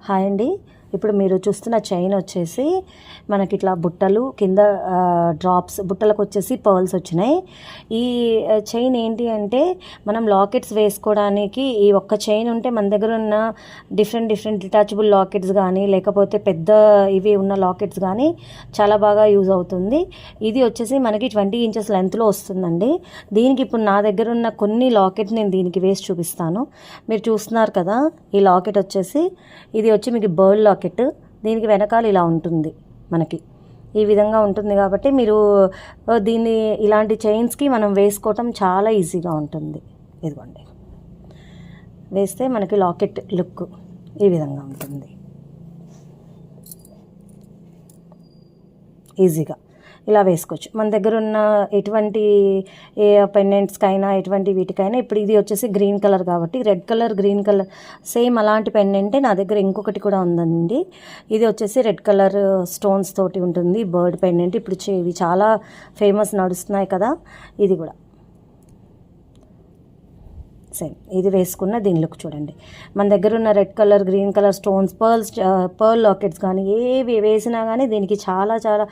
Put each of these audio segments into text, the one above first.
Hi అండి. ఇప్పుడు మీరు చూస్తున్న చైన్ వచ్చేసి మనకి ఇట్లా బుట్టలు కింద డ్రాప్స్ బుట్టలకు వచ్చేసి పర్ల్స్ వచ్చినాయి. ఈ చైన్ ఏంటి అంటే మనం లాకెట్స్ వేసుకోవడానికి ఈ ఒక్క చైన్ ఉంటే మన దగ్గర ఉన్న డిఫరెంట్ డిటాచబుల్ లాకెట్స్ కానీ లేకపోతే పెద్ద ఇవి ఉన్న లాకెట్స్ కానీ చాలా బాగా యూజ్ అవుతుంది. ఇది వచ్చేసి మనకి 20 ఇంచెస్ లెంత్లో వస్తుందండి. దీనికి ఇప్పుడు నా దగ్గర ఉన్న కొన్ని లాకెట్స్ నేను దీనికి వేసి చూపిస్తాను. మీరు చూస్తున్నారు కదా, ఈ లాకెట్ వచ్చేసి ఇది వచ్చి మీకు బర్డ్ లాకెట్. దీనికి వెనకాల ఇలా ఉంటుంది, మనకి ఈ విధంగా ఉంటుంది. కాబట్టి మీరు దీన్ని ఇలాంటి చైన్స్కి మనం వేసుకోవటం చాలా ఈజీగా ఉంటుంది. ఇదిగోండి, వేస్తే మనకి లాకెట్ లుక్ ఈ విధంగా ఉంటుంది. ఈజీగా ఇలా వేసుకోవచ్చు. మన దగ్గర ఉన్న ఎటువంటి పెండెంట్స్కైనా ఎటువంటి వీటికైనా. ఇప్పుడు ఇది వచ్చేసి గ్రీన్ కలర్ కాబట్టి red colour green colour same అలాంటి పెండెంటే నా దగ్గర ఇంకొకటి కూడా ఉందండి. ఇది వచ్చేసి రెడ్ కలర్ స్టోన్స్ తోటి ఉంటుంది, బర్డ్ పెండెంట్. ఇప్పుడు ఇవి చాలా ఫేమస్ నడుస్తున్నాయి కదా, ఇది కూడా సేమ్. ఇది వేసుకున్న దీని లుక్ చూడండి. మన దగ్గర ఉన్న red colour green colour stones pearl lockets కానీ ఏవి వేసినా కానీ దీనికి చాలా చాలా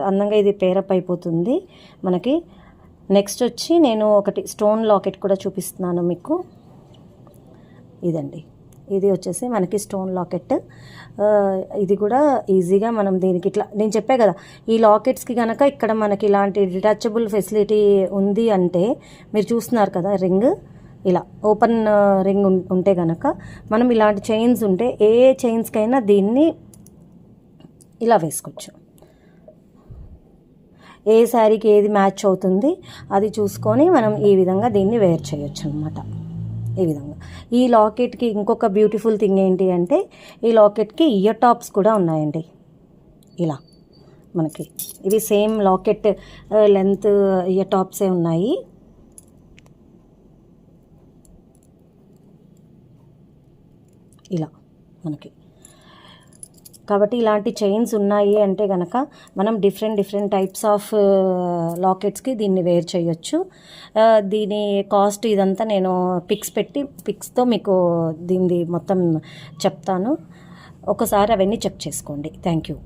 అందంగా ఇది పేరప్ అయిపోతుంది మనకి. నెక్స్ట్ వచ్చి నేను ఒకటి స్టోన్ లాకెట్ కూడా చూపిస్తున్నాను మీకు. ఇదండి, ఇది వచ్చేసి మనకి స్టోన్ లాకెట్. ఇది కూడా ఈజీగా మనం దీనికి ఇట్లా నేను చెప్పే కదా, ఈ లాకెట్స్కి కనుక ఇక్కడ మనకి ఇలాంటి డిటాచబుల్ ఫెసిలిటీ ఉంది అంటే, మీరు చూస్తున్నారు కదా రింగ్, ఇలా ఓపెన్ రింగ్ ఉంటే కనుక మనం ఇలాంటి చైన్స్ ఉంటే ఏ చైన్స్కైనా దీన్ని ఇలా వేసుకోవచ్చు. ఏ శారీకి ఏది మ్యాచ్ అవుతుంది అది చూసుకొని మనం ఈ విధంగా దీన్ని వేర్ చేయొచ్చు అనమాట. ఈ విధంగా ఈ లాకెట్కి ఇంకొక బ్యూటిఫుల్ థింగ్ ఏంటి అంటే, ఈ లాకెట్కి ఇయర్ టాప్స్ కూడా ఉన్నాయండి. ఇలా మనకి ఇవి సేమ్ లాకెట్ లెంత్ ఇయర్ టాప్సే ఉన్నాయి. ఇలా మనకి కాబట్టి ఇలాంటి చైన్స్ ఉన్నాయి అంటే కనుక మనం డిఫరెంట్ టైప్స్ ఆఫ్ లాకెట్స్కి దీన్ని వేర్ చేయొచ్చు. దీని కాస్ట్ ఇదంతా నేను పిక్స్తో మీకు దీన్ని మొత్తం చెప్తాను. ఒకసారి అవన్నీ చెక్ చేసుకోండి. Thank you.